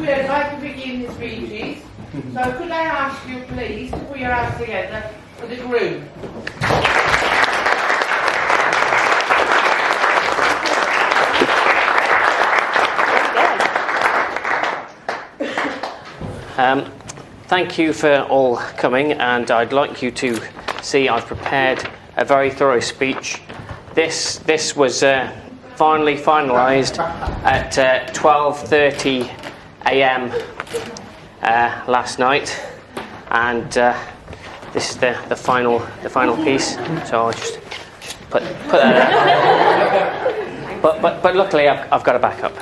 we'd like to begin the speeches. So could I ask you please to put your hands together for the groom? Thank you for all coming, and I'd like you to see I've prepared a very thorough speech. This was finally finalised at 12:30 a.m. Last night, and this is the final piece. So I'll just put that up. But luckily I've got a backup.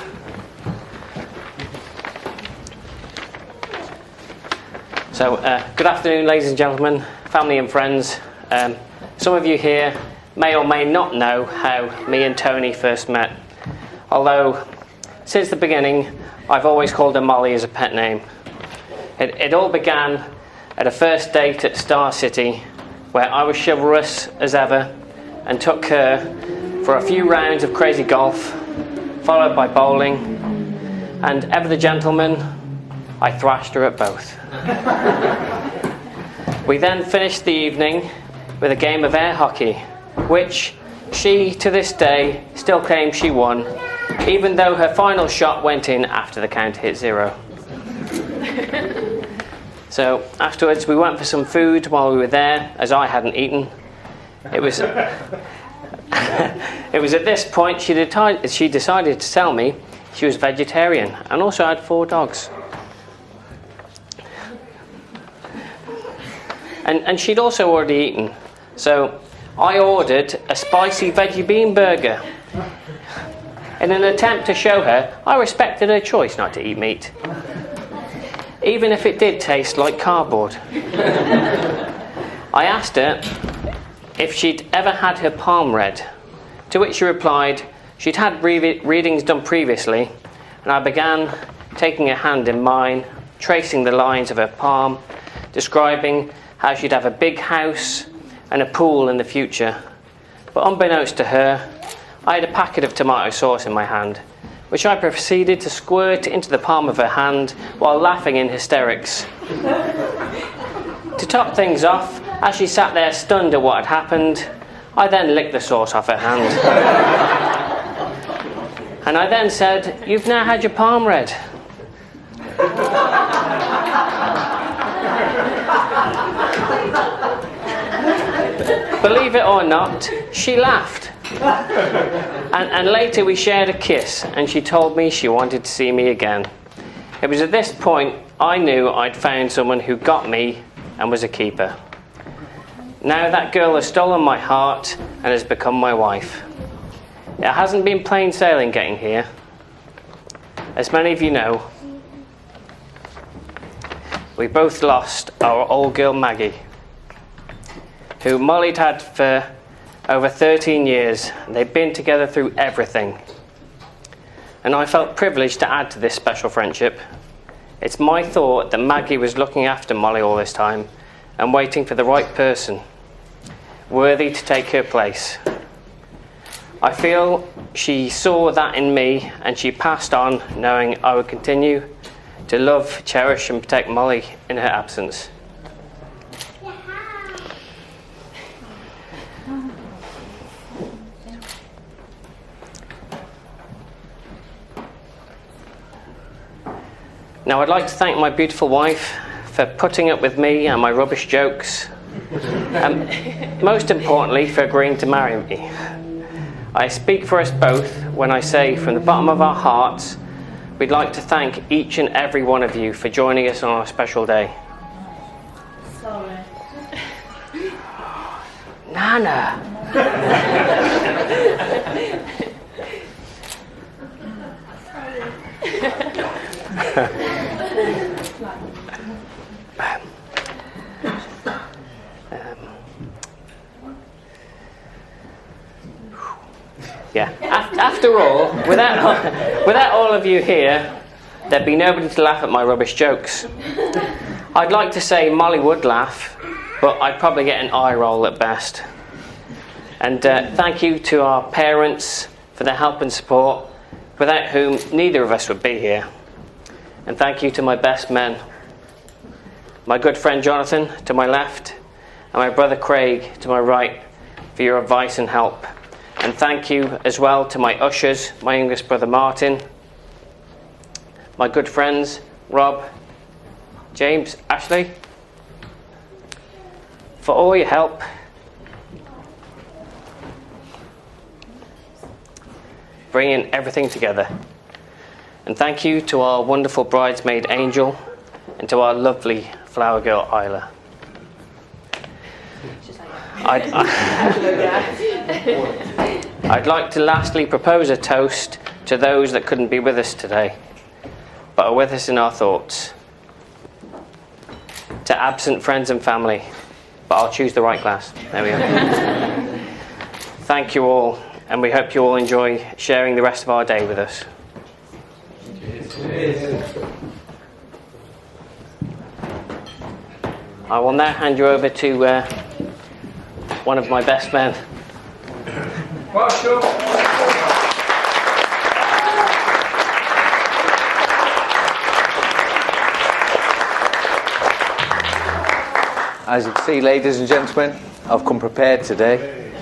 So, good afternoon, ladies and gentlemen, family and friends. Some of you here may or may not know how me and Toni first met, although since the beginning I've always called her Molly as a pet name. It all began at a first date at Star City, where I was chivalrous as ever and took her for a few rounds of crazy golf, followed by bowling, and ever the gentleman, I thrashed her at both. We then finished the evening with a game of air hockey, which she, to this day, still claims she won, even though her final shot went in after the count hit 0. So afterwards we went for some food while we were there, as I hadn't eaten. It was at this point she decided to tell me she was vegetarian and also had 4 dogs. And she'd also already eaten. So I ordered a spicy veggie bean burger in an attempt to show her I respected her choice not to eat meat, even if it did taste like cardboard. I asked her if she'd ever had her palm read, to which she replied she'd had readings done previously, and I began taking her hand in mine, tracing the lines of her palm, describing how she'd have a big house and a pool in the future. But unbeknownst to her, I had a packet of tomato sauce in my hand, which I proceeded to squirt into the palm of her hand while laughing in hysterics. To top things off, as she sat there stunned at what had happened, I then licked the sauce off her hand. And I then said, "You've now had your palm read." Believe it or not, she laughed. And later we shared a kiss, and she told me she wanted to see me again. It was at this point I knew I'd found someone who got me and was a keeper. Now that girl has stolen my heart and has become my wife. It hasn't been plain sailing getting here. As many of you know, we both lost our old girl Maggie, who Molly'd had for over 13 years. They'd been together through everything. And I felt privileged to add to this special friendship. It's my thought that Maggie was looking after Molly all this time and waiting for the right person, worthy to take her place. I feel she saw that in me, and she passed on, knowing I would continue to love, cherish and protect Molly in her absence. Now I'd like to thank my beautiful wife for putting up with me and my rubbish jokes, and most importantly for agreeing to marry me. I speak for us both when I say from the bottom of our hearts we'd like to thank each and every one of you for joining us on our special day. Sorry. Nana! Yeah. After all, without all of you here, there'd be nobody to laugh at my rubbish jokes. I'd like to say Molly would laugh, but I'd probably get an eye roll at best. And thank you to our parents for their help and support, without whom neither of us would be here. And thank you to my best men. My good friend Jonathan to my left, and my brother Craig to my right, for your advice and help. And thank you as well to my ushers, my youngest brother Martin, my good friends Rob, James, Ashley, for all your help. Bringing everything together. And thank you to our wonderful bridesmaid Angel, and to our lovely flower girl Isla. I'd like to lastly propose a toast to those that couldn't be with us today, but are with us in our thoughts. To absent friends and family, but I'll choose the right glass. There we go. Thank you all, and we hope you all enjoy sharing the rest of our day with us. I will now hand you over to one of my best men. As you can see, ladies and gentlemen, I've come prepared today.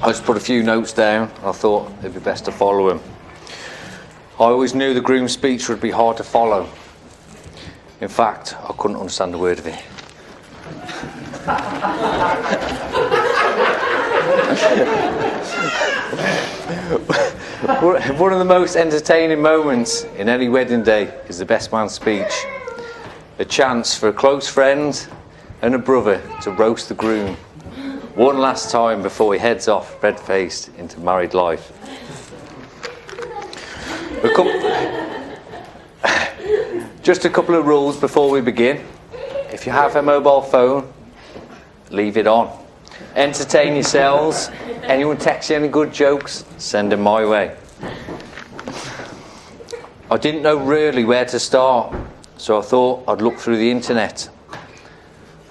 I just put a few notes down. I thought it'd be best to follow them. I always knew the groom's speech would be hard to follow. In fact, I couldn't understand a word of it. One of the most entertaining moments in any wedding day is the best man's speech. A chance for a close friend and a brother to roast the groom one last time before he heads off red-faced into married life. Just a couple of rules before we begin. If you have a mobile phone, leave it on. Entertain yourselves. Anyone text you any good jokes, send them my way. I didn't know really where to start, so I thought I'd look through the internet.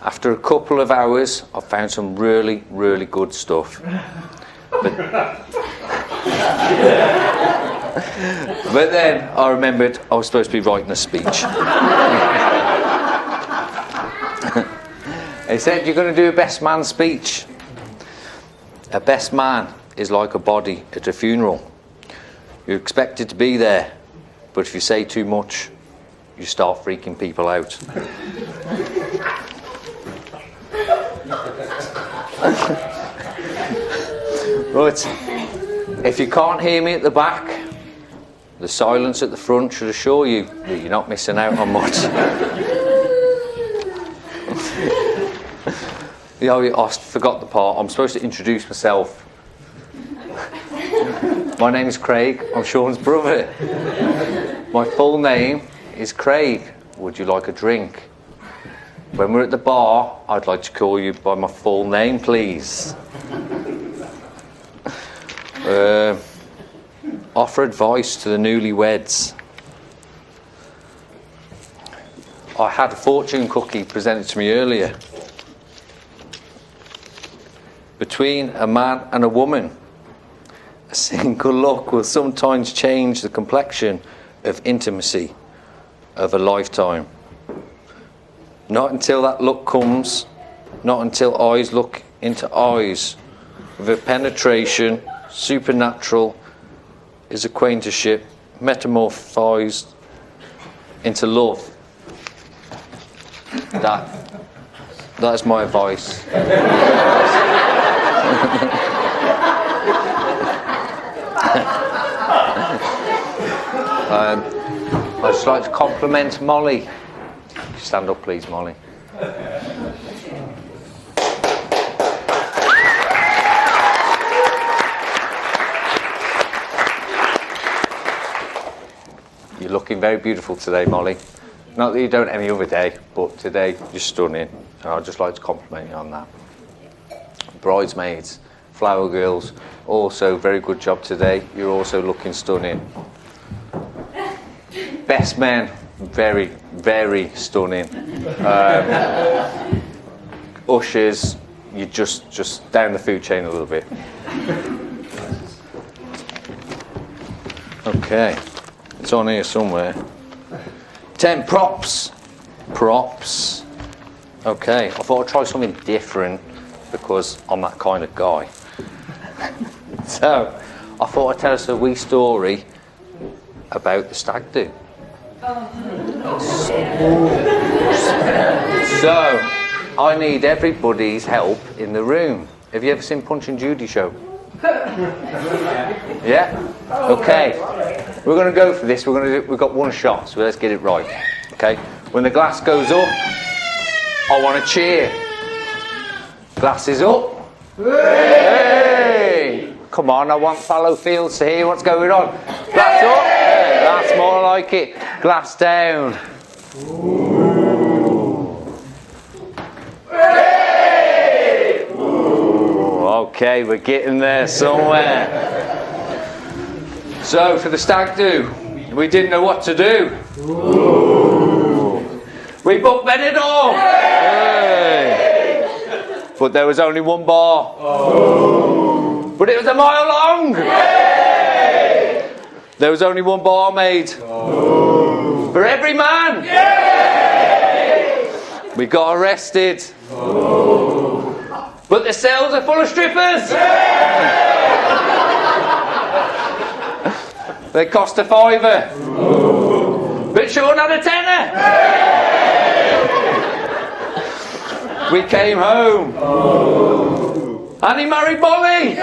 After a couple of hours, I found some really, really good stuff. But then I remembered I was supposed to be writing a speech. He said, you're going to do a best man speech. A best man is like a body at a funeral. You're expected to be there, but if you say too much, you start freaking people out. Right, if you can't hear me at the back, the silence at the front should assure you that you're not missing out on much. I forgot the part. I'm supposed to introduce myself. My name is Craig. I'm Sean's brother. My full name is Craig. Would you like a drink? When we're at the bar, I'd like to call you by my full name, please. Offer advice to the newlyweds. I had a fortune cookie presented to me earlier. Between a man and a woman, a single look will sometimes change the complexion of intimacy of a lifetime. Not until that look comes, not until eyes look into eyes, with a penetration, supernatural, is acquaintanceship metamorphosed into love. That is my advice. I'd just like to compliment Molly. Stand up, please, Molly. You're looking very beautiful today, Molly. Not that you don't any other day, but today you're stunning, and I'd just like to compliment you on that. Bridesmaids, flower girls, also very good job today. You're also looking stunning. Best men, very, very stunning. Ushers, you're just down the food chain a little bit. Okay. It's on here somewhere. 10 props. Props. Okay, I thought I'd try something different because I'm that kind of guy. So, I thought I'd tell us a wee story about the stag do. So, I need everybody's help in the room. Have you ever seen Punch and Judy show? Yeah? Okay. We're going to go for this. We've got one shot, so let's get it right. Okay? When the glass goes up, I want to cheer. Glasses up. Hey! Come on, I want fallow fields to hear what's going on. Glass up. Yeah, that's more like it. Glass down. Hey! Okay, we're getting there somewhere. So, for the stag do, we didn't know what to do. We booked Benidorm. Hey! But there was only one bar. But it was a mile long. Yay! There was only one barmaid. For every man. Yay! We got arrested. But the cells are full of strippers. They cost a £5. But Sean had a £10. We came home. And he married Molly!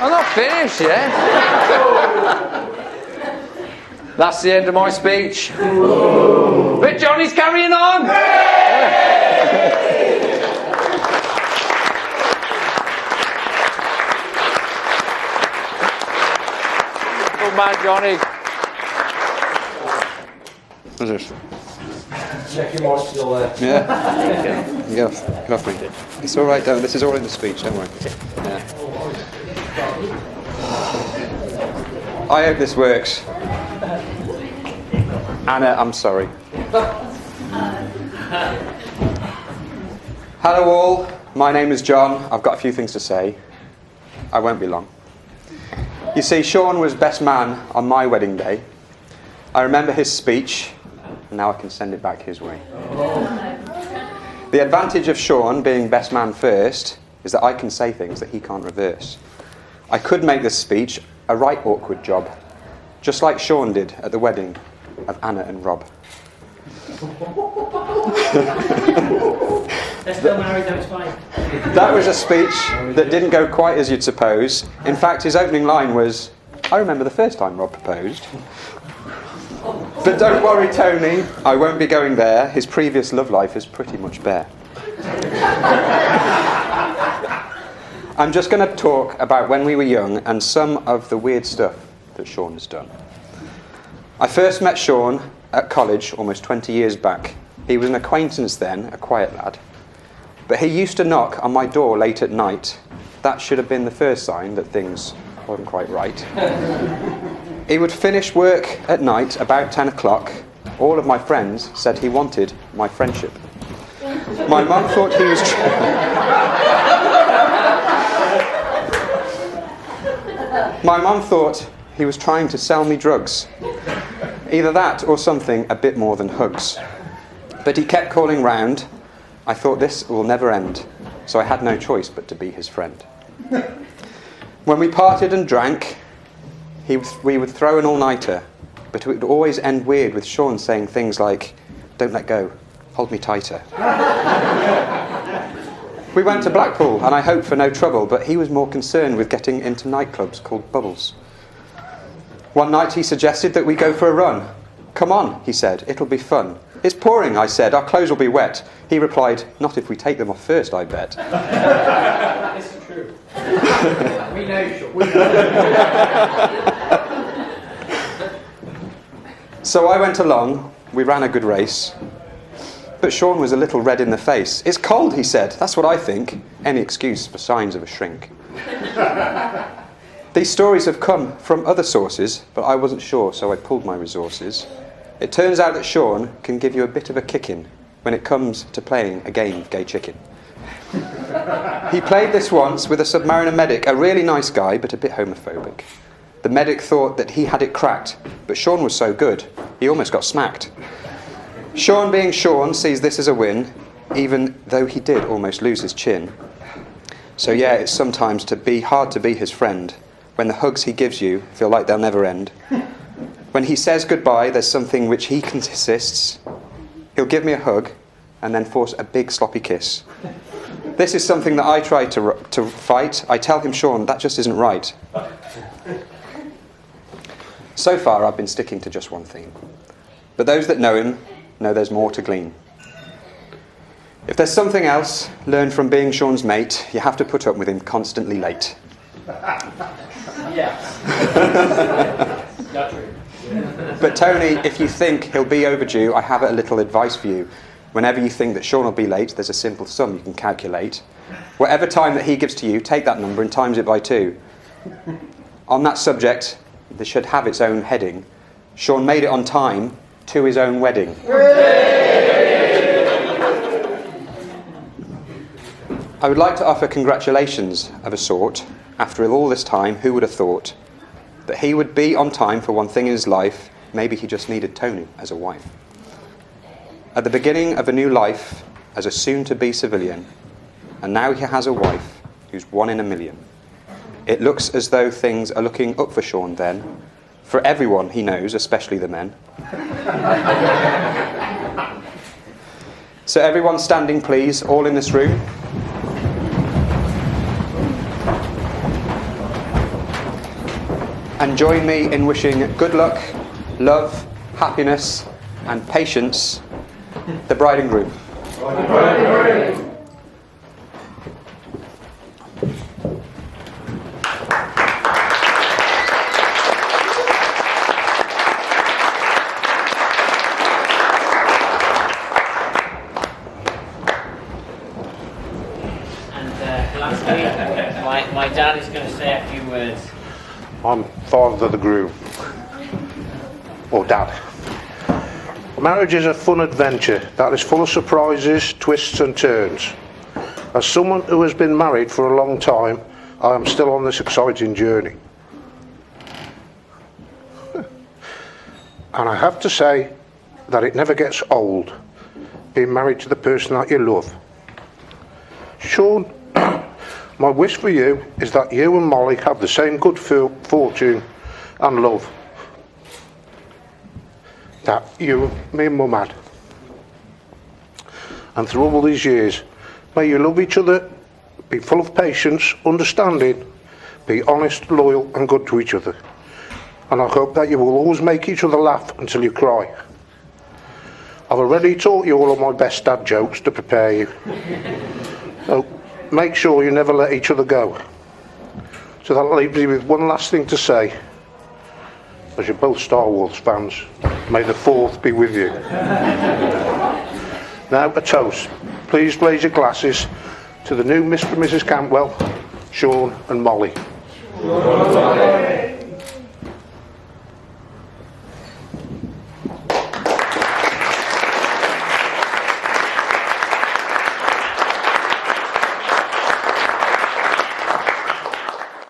I'm not finished yet. That's the end of my speech. But Johnny's carrying on! Good man, Johnny. What's this? Check your marks still there. Yeah. Get off me. It's all right, this is all in the speech, don't worry. Yeah. I hope this works. Anna, I'm sorry. Hello all, my name is John. I've got a few things to say. I won't be long. You see, Sean was best man on my wedding day. I remember his speech, and now I can send it back his way. The advantage of Sean being best man first is that I can say things that he can't reverse. I could make this speech a right awkward job, just like Sean did at the wedding of Anna and Rob. They're still married, though, it's fine. That was a speech that didn't go quite as you'd suppose. In fact, his opening line was, "I remember the first time Rob proposed." But don't worry, Toni, I won't be going there. His previous love life is pretty much bare. I'm just going to talk about when we were young and some of the weird stuff that Sean has done. I first met Sean at college almost 20 years back. He was an acquaintance then, a quiet lad. But he used to knock on my door late at night. That should have been the first sign that things weren't quite right. He would finish work at night about 10 o'clock. All of my friends said he wanted my friendship. My mum thought he was My mum thought he was trying to sell me drugs. Either that or something a bit more than hugs. But he kept calling round. I thought this will never end, so I had no choice but to be his friend. When we parted and drank, we would throw an all-nighter, but it would always end weird with Sean saying things like, "Don't let go, hold me tighter." We went to Blackpool, and I hoped for no trouble, but he was more concerned with getting into nightclubs called Bubbles. One night he suggested that we go for a run. "Come on," he said, "it'll be fun." "It's pouring," I said, "our clothes will be wet." He replied, "Not if we take them off first, I bet." It's true. We know, Sean. So I went along, we ran a good race. But Sean was a little red in the face. "It's cold," he said. "That's what I think." Any excuse for signs of a shrink. These stories have come from other sources, but I wasn't sure, so I pulled my resources. It turns out that Sean can give you a bit of a kicking when it comes to playing a game of gay chicken. He played this once with a submariner medic, a really nice guy, but a bit homophobic. The medic thought that he had it cracked, but Sean was so good, he almost got smacked. Sean, being Sean, sees this as a win, even though he did almost lose his chin. So yeah, it's sometimes hard to be his friend, when the hugs he gives you feel like they'll never end. When he says goodbye, there's something which he insists. He'll give me a hug, and then force a big sloppy kiss. This is something that I try to fight. I tell him, Sean, that just isn't right. So far, I've been sticking to just one theme. But those that know him know there's more to glean. If there's something else learned from being Sean's mate, you have to put up with him constantly late. Yes. Not true. But Toni, if you think he'll be overdue, I have a little advice for you. Whenever you think that Sean will be late, there's a simple sum you can calculate. Whatever time that he gives to you, take that number and times it by 2. On that subject, this should have its own heading. Sean made it on time to his own wedding. I would like to offer congratulations of a sort. After all this time, who would have thought that he would be on time for one thing in his life? Maybe he just needed Toni as a wife. At the beginning of a new life as a soon-to-be civilian, and now he has a wife who's 1 in a million. It looks as though things are looking up for Sean then, for everyone he knows, especially the men. So everyone standing, please, all in this room. And join me in wishing good luck, love, happiness, and patience, the bride and groom. And lastly, my dad is going to say a few words. I'm father of the groom, or dad. Marriage is a fun adventure that is full of surprises, twists and turns. As someone who has been married for a long time, I am still on this exciting journey. And I have to say that it never gets old, being married to the person that you love. Sean, my wish for you is that you and Molly have the same good fortune and love that me and Mum had. And through all these years, may you love each other, be full of patience, understanding, be honest, loyal and good to each other. And I hope that you will always make each other laugh until you cry. I've already taught you all of my best dad jokes to prepare you. So make sure you never let each other go. So that leaves me with one last thing to say. As you're both Star Wars fans, may the 4th be with you. Now a toast. Please raise your glasses to the new Mr. and Mrs. Campbell, Sean and Molly.